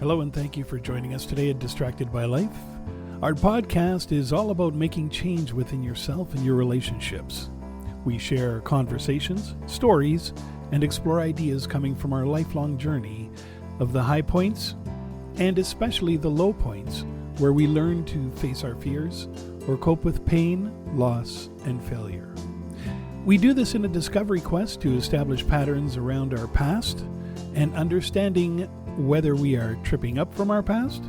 Hello and thank you for joining us today at Distracted by Life. Our podcast is all about making change within yourself and your relationships. We share conversations, stories, and explore ideas coming from our lifelong journey of the high points and especially the low points where we learn to face our fears or cope with pain, loss, and failure. We do this in a discovery quest to establish patterns around our past and understanding whether we are tripping up from our past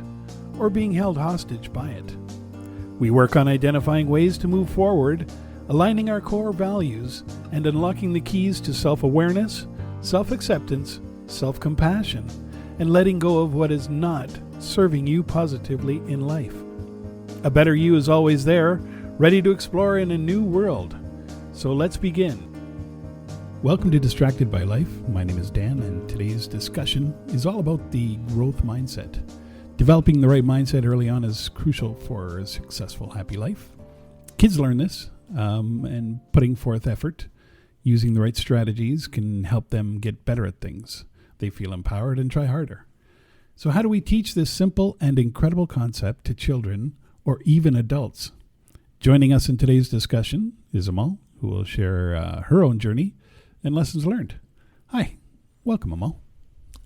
or being held hostage by it. We work on identifying ways to move forward, aligning our core values, and unlocking the keys to self-awareness, self-acceptance, self-compassion, and letting go of what is not serving you positively in life. A better you is always there, ready to explore in a new world. So let's begin. Welcome to Distracted by Life. My name is Dan, and today's discussion is all about the growth mindset. Developing the right mindset early on is crucial for a successful, happy life. Kids learn this, and putting forth effort, using the right strategies can help them get better at things. They feel empowered and try harder. So how do we teach this simple and incredible concept to children or even adults? Joining us in today's discussion is Amal, who will share her own journey and lessons learned. Hi, welcome, Amal.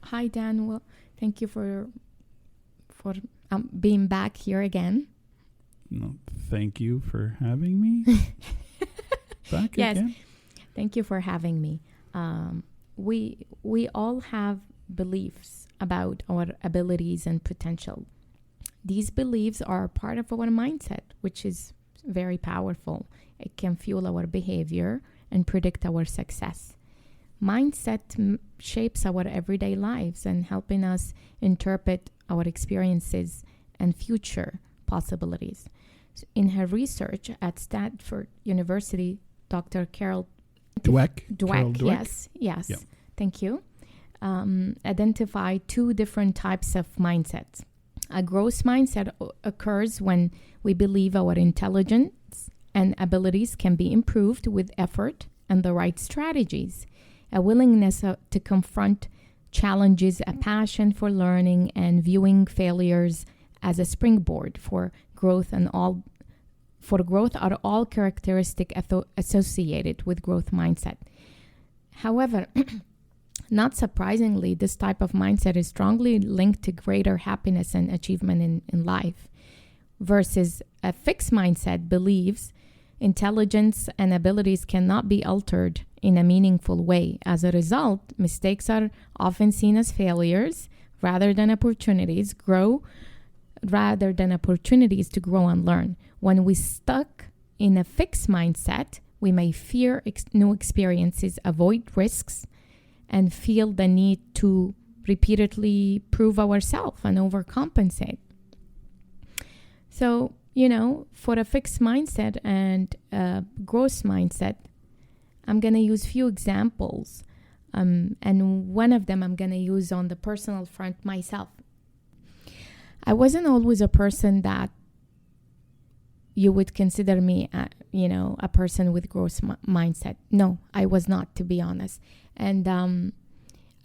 Hi, Dan. Well, thank you for being back here again. No, thank you for having me back again. Yes, thank you for having me. We all have beliefs about our abilities and potential. These beliefs are part of our mindset, which is very powerful. It can fuel our behavior and predict our success. Mindset shapes our everyday lives and helping us interpret our experiences and future possibilities. In her research at Stanford University, Dr. Carol Dweck. Yes. Yeah. Thank you. Identify two different types of mindsets. A growth mindset occurs when we believe our intelligence and abilities can be improved with effort and the right strategies. A willingness to confront challenges, a passion for learning, and viewing failures as a springboard for growth are all characteristics associated with growth mindset. However, not surprisingly, this type of mindset is strongly linked to greater happiness and achievement in life, versus a fixed mindset believes intelligence and abilities cannot be altered in a meaningful way. As a result, mistakes are often seen as failures rather than opportunities to grow and learn. When we stuck in a fixed mindset, we may fear new experiences, avoid risks, and feel the need to repeatedly prove ourselves and overcompensate. So, for a fixed mindset and a growth mindset, I'm going to use few examples. And one of them I'm going to use on the personal front myself. I wasn't always a person that you would consider me, a person with growth mindset. No, I was not, to be honest. And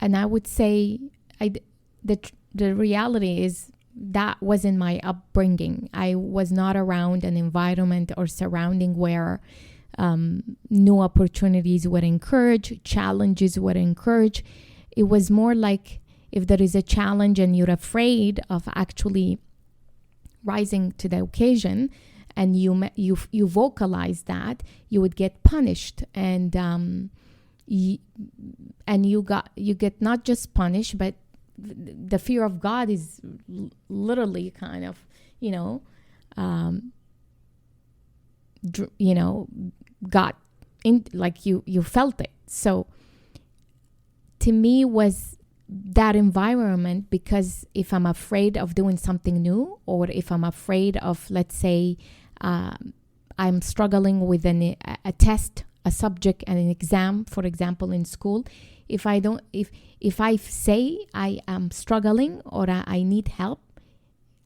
I would say the reality is that wasn't my upbringing. I was not around an environment or surrounding where new opportunities were encouraged, challenges were encouraged. It was more like if there is a challenge and you're afraid of actually rising to the occasion, and you vocalize that, you would get punished, and you get not just punished, but the fear of God is literally kind of, got in, like you felt it. So to me was that environment, because if I'm afraid of doing something new, or if I'm afraid of, let's say, I'm struggling with a test, a subject, and an exam, for example, in school, if I say I am struggling or I need help,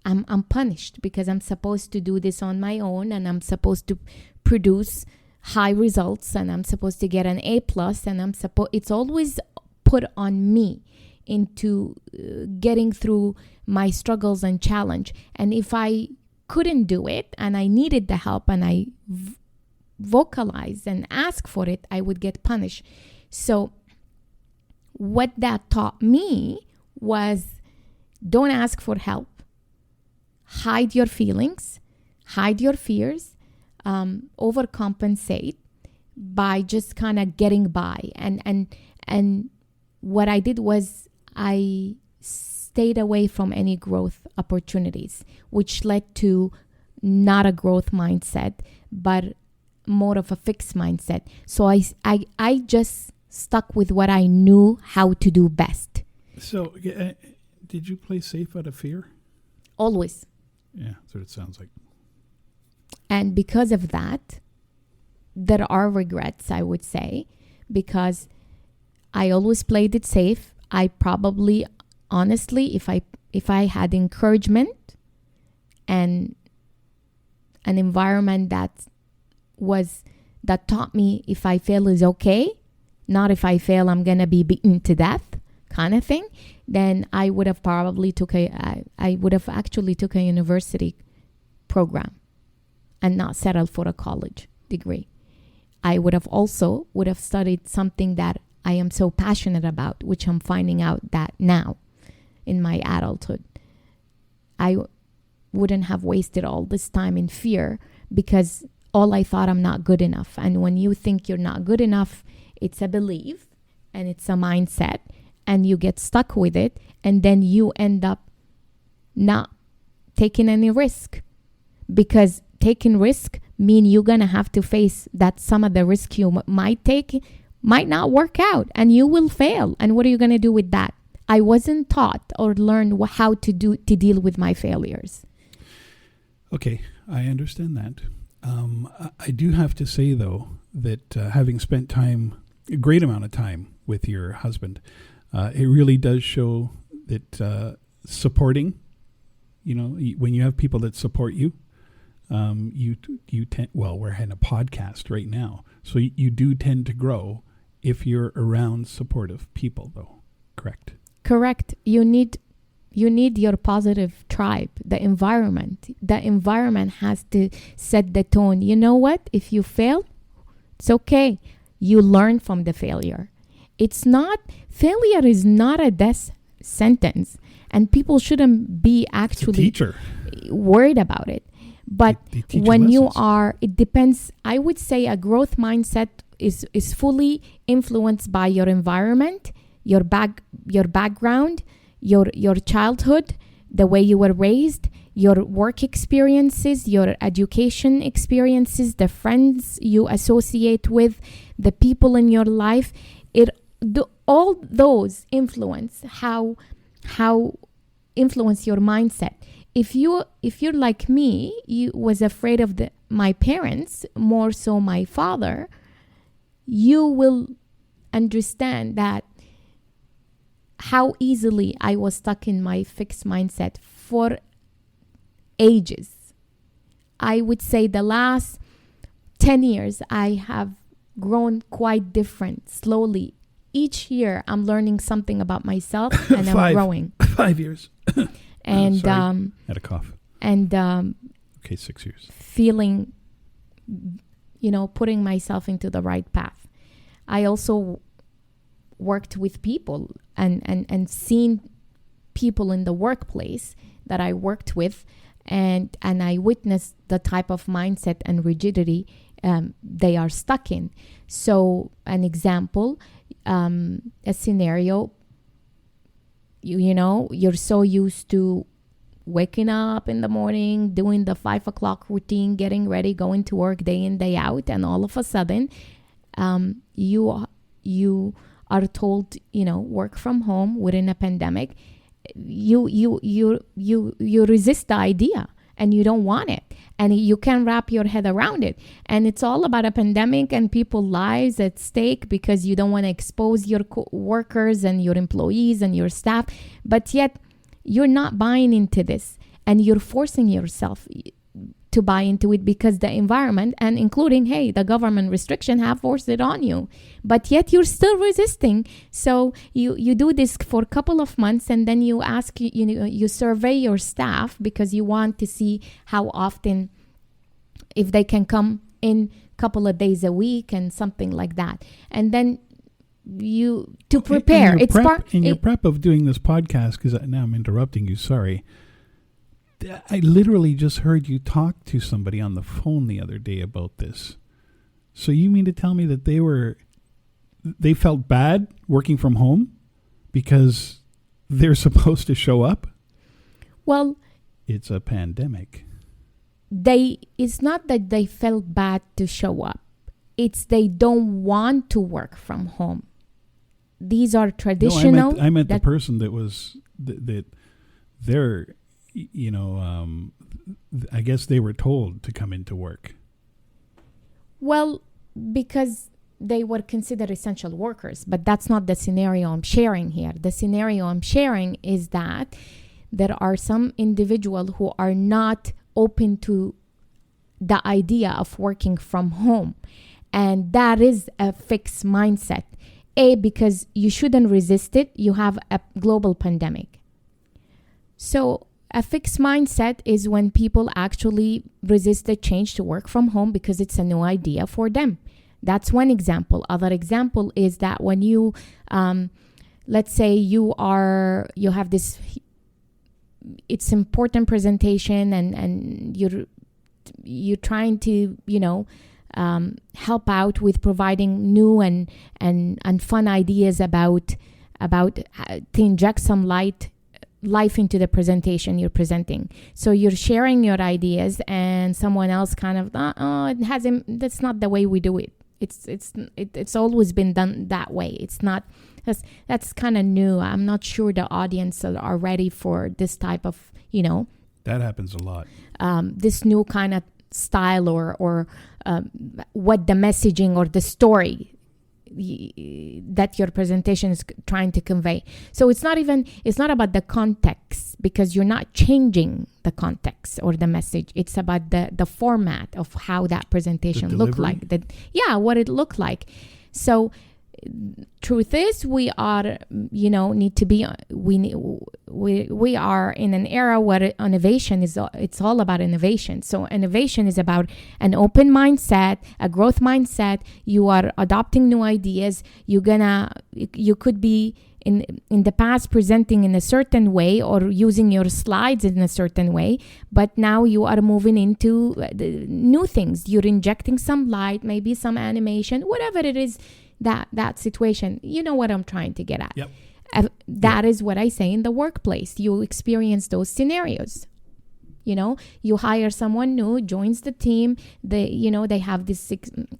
I'm punished, because I'm supposed to do this on my own, and I'm supposed to produce high results, and I'm supposed to get an A+, and it's always put on me. into getting through my struggles and challenge. And if I couldn't do it and I needed the help and I vocalized and asked for it, I would get punished. So what that taught me was, don't ask for help. Hide your feelings, hide your fears, overcompensate by just kind of getting by. And what I did was I stayed away from any growth opportunities, which led to not a growth mindset, but more of a fixed mindset. So I just stuck with what I knew how to do best. So did you play safe out of fear? Always. Yeah, that's what it sounds like. And because of that, there are regrets, I would say, because I always played it safe. I probably, honestly, if I had encouragement and an environment that taught me if I fail is okay, not if I fail I'm gonna be beaten to death kind of thing, then I would have probably actually took a university program and not settled for a college degree. I would have studied something that I am so passionate about, which I'm finding out that now in my adulthood. I wouldn't have wasted all this time in fear because all I thought, I'm not good enough. And when you think you're not good enough, it's a belief and it's a mindset, and you get stuck with it, and then you end up not taking any risk, because taking risk mean you're gonna have to face that some of the risk you might take might not work out and you will fail. And what are you gonna do with that? I wasn't taught or learned how to deal with my failures. Okay, I understand that. I do have to say, though, that having spent a great amount of time with your husband, it really does show that supporting, when you have people that support you, you tend, well, we're in a podcast right now, so you do tend to grow if you're around supportive people, though, correct? Correct. You need your positive tribe, the environment. The environment has to set the tone. You know what? If you fail, it's okay. You learn from the failure. Failure is not a death sentence, and people shouldn't be actually worried about it. But when you are, it depends. I would say a growth mindset is fully influenced by your environment, your background, your childhood, the way you were raised, your work experiences, your education experiences, the friends you associate with, the people in your life. All those influence how influence your mindset. If you're like me, you was afraid of my parents, more so my father, you will understand that how easily I was stuck in my fixed mindset for ages. I would say the last 10 years, I have grown quite different slowly. Each year, I'm learning something about myself and I'm growing. 5 years. And sorry, had a cough. And okay, 6 years. Feeling, putting myself into the right path. I also worked with people and seen people in the workplace that I worked with, and I witnessed the type of mindset and rigidity they are stuck in. So an example, a scenario, you're so used to waking up in the morning, doing the 5 o'clock routine, getting ready, going to work day in, day out, and all of a sudden you are told, work from home within a pandemic. You resist the idea and you don't want it, and you can't wrap your head around it. And it's all about a pandemic and people's lives at stake because you don't want to expose your workers and your employees and your staff. But yet you're not buying into this, and you're forcing yourself to buy into it because the environment, and including, hey, the government restriction have forced it on you, but yet you're still resisting. So you do this for a couple of months, and then you ask, you survey your staff because you want to see how often, if they can come in a couple of days a week and something like that. And then you to prepare. In your prep of doing this podcast, because now I'm interrupting you, sorry. I literally just heard you talk to somebody on the phone the other day about this. So you mean to tell me that they felt bad working from home because they're supposed to show up? Well, it's a pandemic. It's not that they felt bad to show up. It's they don't want to work from home. These are traditional. No, I meant the person that was that they're, I guess they were told to come into work. Well, because they were considered essential workers, but that's not the scenario I'm sharing here. The scenario I'm sharing is that there are some individuals who are not open to the idea of working from home. And that is a fixed mindset. Because you shouldn't resist it. You have a global pandemic. So a fixed mindset is when people actually resist the change to work from home because it's a new idea for them. That's one example. Other example is that when you, let's say you have this, it's important presentation and you're trying to, help out with providing new and fun ideas about to inject some life into the presentation you're presenting. So you're sharing your ideas, and someone else kind of, that's not the way we do it. It's always been done that way. It's not. That's kind of new. I'm not sure the audience are ready for this type of, That happens a lot. This new kind of style or what the messaging or the story that your presentation is trying to convey. So it's not about the context, because you're not changing the context or the message. It's about the format of how that presentation looked like. What it looked like. So truth is, we are, need to be, we are in an era where innovation it's all about innovation. So innovation is about an open mindset, a growth mindset. You are adopting new ideas. You could be in the past presenting in a certain way or using your slides in a certain way, but now you are moving into new things. You're injecting some light, maybe some animation, whatever it is. That situation, you know what I'm trying to get at. Yep. That is what I say in the workplace. You experience those scenarios. You hire someone new, joins the team. They have this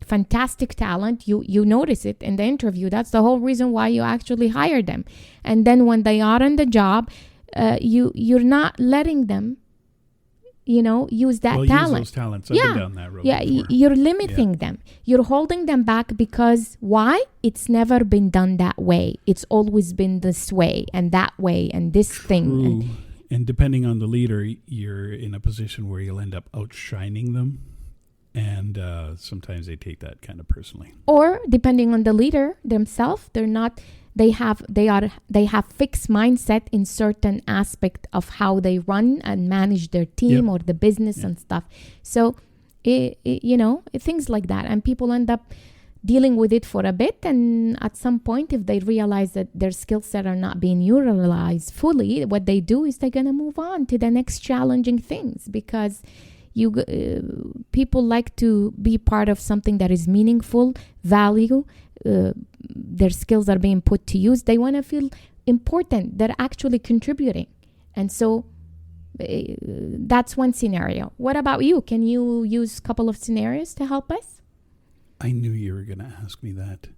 fantastic talent. You notice it in the interview. That's the whole reason why you actually hire them. And then when they are on the job, you're not letting them, use that talent. Use those talents. I've been down that road before. You're limiting them. You're holding them back because why? It's never been done that way. It's always been this way and that way and this thing. And depending on the leader, you're in a position where you'll end up outshining them. And sometimes they take that kind of personally. Or depending on the leader themselves, they have fixed mindset in certain aspect of how they run and manage their team or the business and stuff. So, things like that. And people end up dealing with it for a bit. And at some point, if they realize that their skill set are not being utilized fully, what they do is they're going to move on to the next challenging things, because people like to be part of something that is meaningful, value. Their skills are being put to use. They want to feel important. They're actually contributing. And so that's one scenario. What about you? Can you use a couple of scenarios to help us? I knew you were going to ask me that.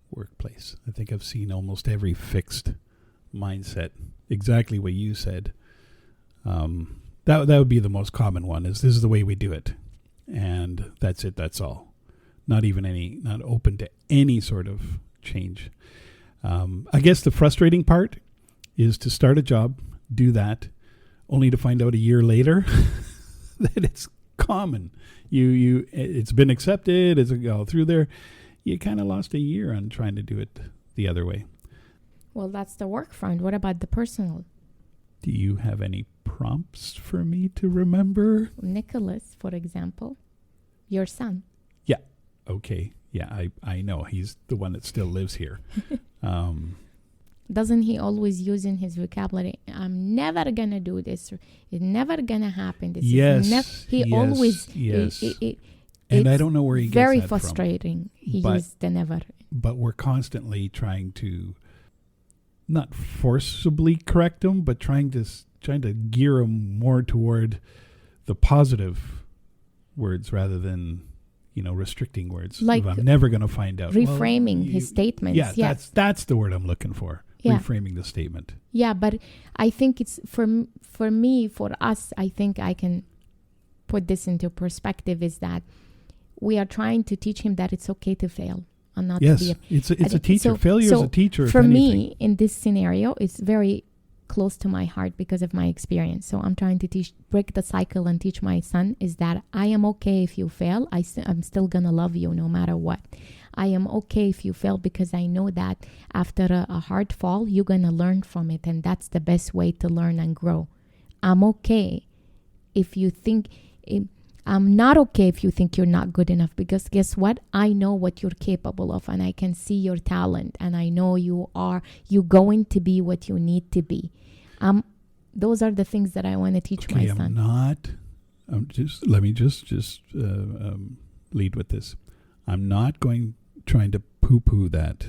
Workplace. I think I've seen almost every fixed mindset. Exactly what you said. That would be the most common one. This is the way we do it. And that's it. That's all. Not open to any sort of change. I guess the frustrating part is to start a job, do that, only to find out a year later that it's common. It's been accepted, it's all through there. You kind of lost a year on trying to do it the other way. Well, that's the work front. What about the personal? Do you have any prompts for me to remember? Nicholas, for example, your son. Yeah. Okay. Yeah, I know. He's the one that still lives here. Doesn't he always use in his vocabulary, I'm never going to do this. It's never going to happen. This yes. Always. Yes. And I don't know where he gets very that frustrating. from. He used the never. But we're constantly trying to not forcibly correct him, but trying to gear him more toward the positive words rather than, restricting words. Like I'm never going to find out. Reframing his statements. Yeah, that's the word I'm looking for. Yeah. Reframing the statement. Yeah, but I think it's for me, for us, I think I can put this into perspective is that we are trying to teach him that it's okay to fail. And not yes, to be it's a teacher. Failure is a teacher. For me, in this scenario, it's very close to my heart because of my experience. So I'm trying to break the cycle and teach my son is that I am okay if you fail. I'm still going to love you no matter what. I am okay if you fail because I know that after a hard fall, you're going to learn from it. And that's the best way to learn and grow. I'm okay if you think... I'm not okay if you think you're not good enough because guess what? I know what you're capable of and I can see your talent and I know you're going to be what you need to be. Those are the things that I want to teach my son. Let me just lead with this. I'm not trying to poo-poo that.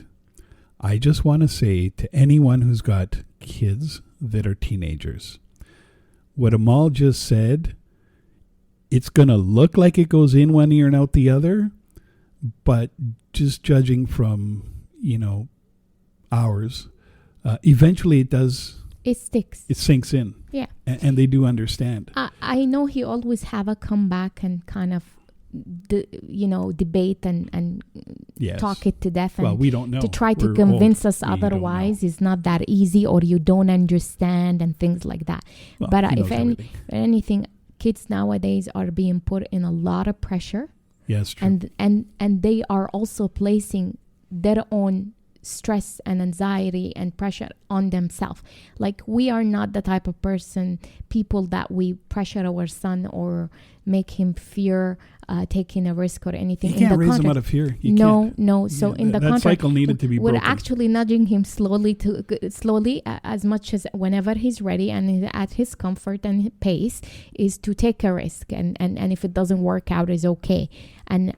I just want to say to anyone who's got kids that are teenagers, what Amal just said, it's going to look like it goes in one ear and out the other, but just judging from, ours, eventually it does. It sticks. It sinks in. Yeah. And they do understand. I know he always have a comeback and kind of, debate and yes. talk it to death. Well, we don't know. To try to convince us otherwise is not that easy or you don't understand and things like that. Well, but if anything, kids nowadays are being put in a lot of pressure. Yes, true. And they are also placing their own stress and anxiety and pressure on themselves. Like we are not the type of people that we pressure our son or make him fear taking a risk or anything. You can't raise him out of fear. No. So in the that contract, cycle needed to be broken. We're actually nudging him slowly as much as whenever he's ready and at his comfort and pace is to take a risk. And if it doesn't work out, is okay. And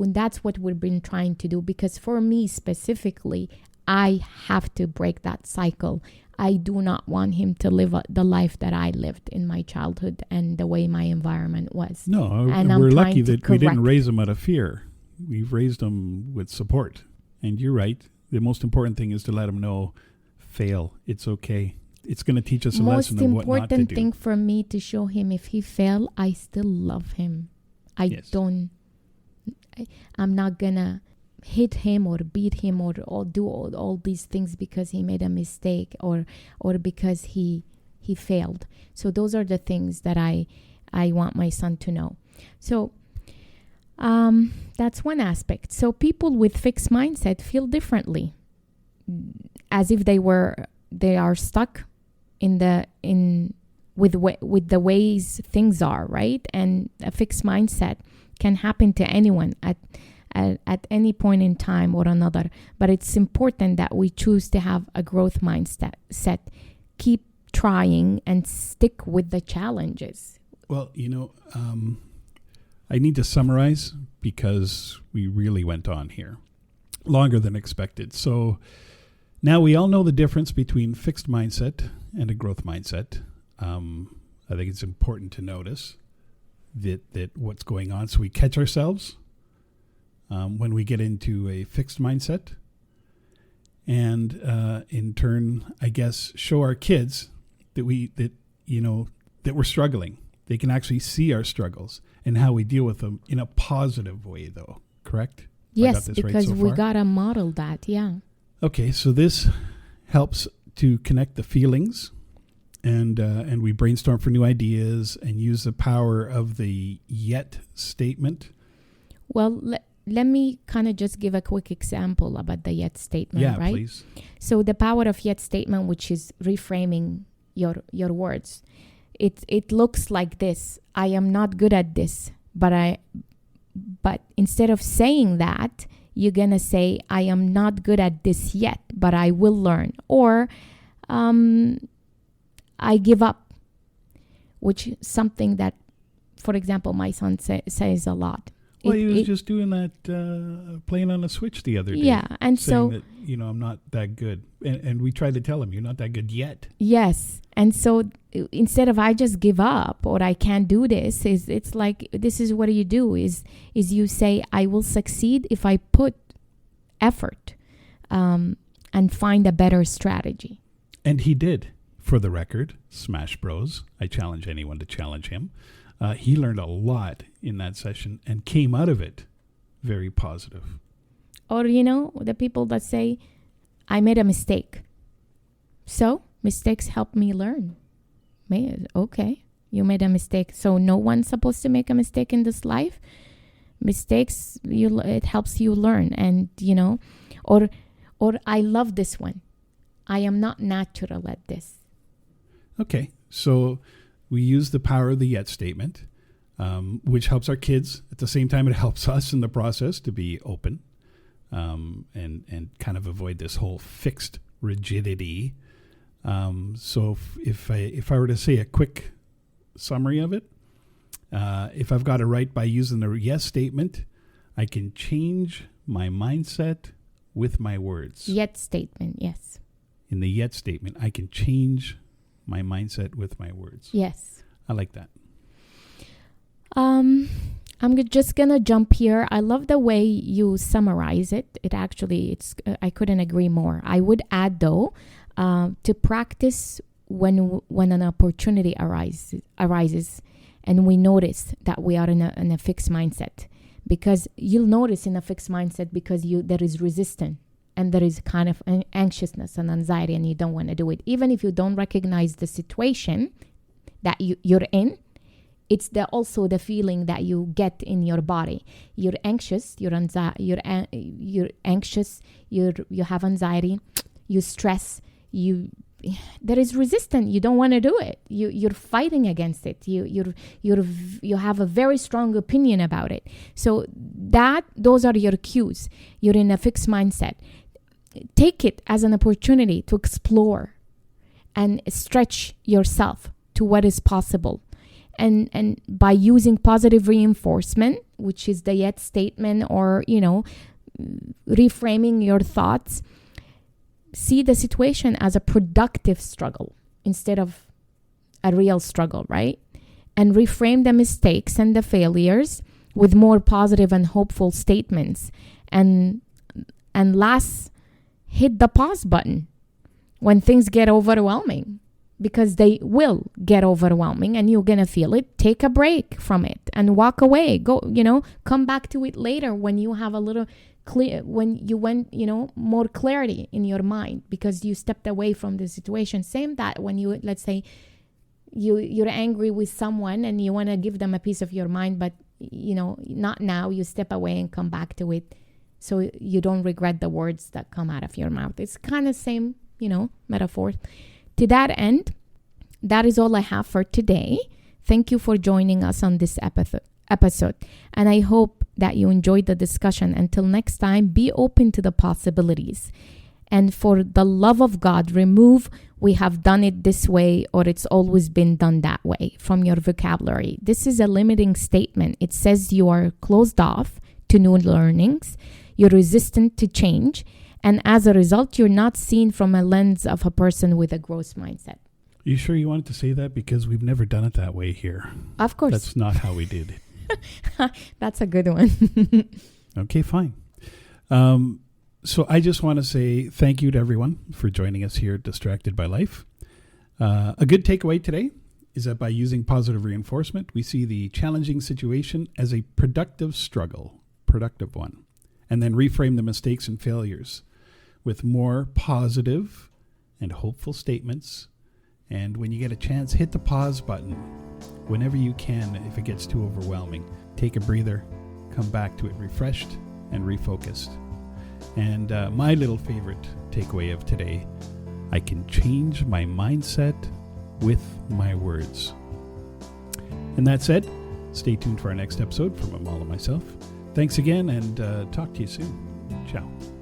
that's what we've been trying to do. Because for me specifically, I have to break that cycle. I do not want him to live the life that I lived in my childhood and the way my environment was. No, and we're lucky that we didn't raise him out of fear. We've raised him with support. And you're right. The most important thing is to let him know, fail. It's okay. It's going to teach us a lesson of what not to do. Most important thing for me to show him, if he fail, I still love him. I'm not going to hit him or beat him or do all these things because he made a mistake or because he failed. So those are the things that I want my son to know. So that's one aspect. So people with fixed mindset feel differently, as if they are stuck with the ways things are, right? And a fixed mindset can happen to anyone at any point in time or another. But it's important that we choose to have a growth mindset, keep trying and stick with the challenges. Well, I need to summarize because we really went on here longer than expected. So now we all know the difference between fixed mindset and a growth mindset. I think it's important to notice that what's going on so we catch ourselves when we get into a fixed mindset, and in turn, I guess, show our kids that we're struggling. They can actually see our struggles and how we deal with them in a positive way, though. Correct? Yes, because we gotta model that. Yeah. Okay, so this helps to connect the feelings and we brainstorm for new ideas and use the power of the yet statement. Well, let me kind of just give a quick example about the yet statement, Yeah, right? please. So the power of yet statement, which is reframing your words. It looks like this: I am not good at this, but instead of saying that, you're gonna say, I am not good at this yet, but I will learn. Or I give up, which is something that, for example, my son says a lot. Well, he was just doing that, playing on a Switch the other day. Yeah, and saying so that, I'm not that good. And we tried to tell him, you're not that good yet. yes, and so instead of I just give up or I can't do this, it's like, this is what you do is you say, I will succeed if I put effort and find a better strategy. And he did, for the record. Smash Bros. I challenge anyone to challenge him. He learned a lot in that session and came out of it very positive. Or, the people that say, I made a mistake. So mistakes help me learn. Okay, you made a mistake. So no one's supposed to make a mistake in this life. Mistakes, it helps you learn. And, or I love this one. I am not natural at this. Okay, so we use the power of the yet statement, which helps our kids. At the same time, it helps us in the process to be open and kind of avoid this whole fixed rigidity. So if I were to say a quick summary of it, if I've got it right by using the yes statement, I can change my mindset with my words. Yet statement, yes. In the yet statement, I can change my mindset with my words. Yes. I like that. I'm just gonna jump here. I love the way you summarize it. I couldn't agree more. I would add though, to practice when an opportunity arises, and we notice that we are in a fixed mindset, because you'll notice in a fixed mindset because there is resistance. And there is kind of an anxiousness and anxiety, and you don't want to do it. Even if you don't recognize the situation that you're in, it's also the feeling that you get in your body. You're anxious, you're anxious, you have anxiety, you stress, there is resistance. You don't want to do it. You're fighting against it. You have a very strong opinion about it. So those are your cues. You're in a fixed mindset. Take it as an opportunity to explore and stretch yourself to what is possible. And by using positive reinforcement, which is the yet statement, or, reframing your thoughts, see the situation as a productive struggle instead of a real struggle, right? And reframe the mistakes and the failures with more positive and hopeful statements. And last, hit the pause button when things get overwhelming, because they will get overwhelming and you're going to feel it. Take a break from it and walk away. Go, come back to it later when you have a little when you went, more clarity in your mind because you stepped away from the situation. Same that when you, let's say you're angry with someone and you want to give them a piece of your mind, but, not now. You step away and come back to it, so you don't regret the words that come out of your mouth. It's kind of same, metaphor. To that end, that is all I have for today. Thank you for joining us on this episode. And I hope that you enjoyed the discussion. Until next time, be open to the possibilities. And for the love of God, remove "we have done it this way" or "it's always been done that way" from your vocabulary. This is a limiting statement. It says you are closed off to new learnings. You're resistant to change. And as a result, you're not seen from a lens of a person with a growth mindset. You sure you wanted to say that? Because we've never done it that way here. Of course. That's not how we did it. That's a good one. Okay, fine. So I just want to say thank you to everyone for joining us here at Distracted by Life. A good takeaway today is that by using positive reinforcement, we see the challenging situation as a productive one, and then reframe the mistakes and failures with more positive and hopeful statements And when you get a chance, hit the pause button whenever you can. If it gets too overwhelming, take a breather, come back to it refreshed and refocused. And my little favorite takeaway of today, I can change my mindset with my words. And that said, stay tuned for our next episode from Amal and myself. Thanks again, and talk to you soon. Ciao.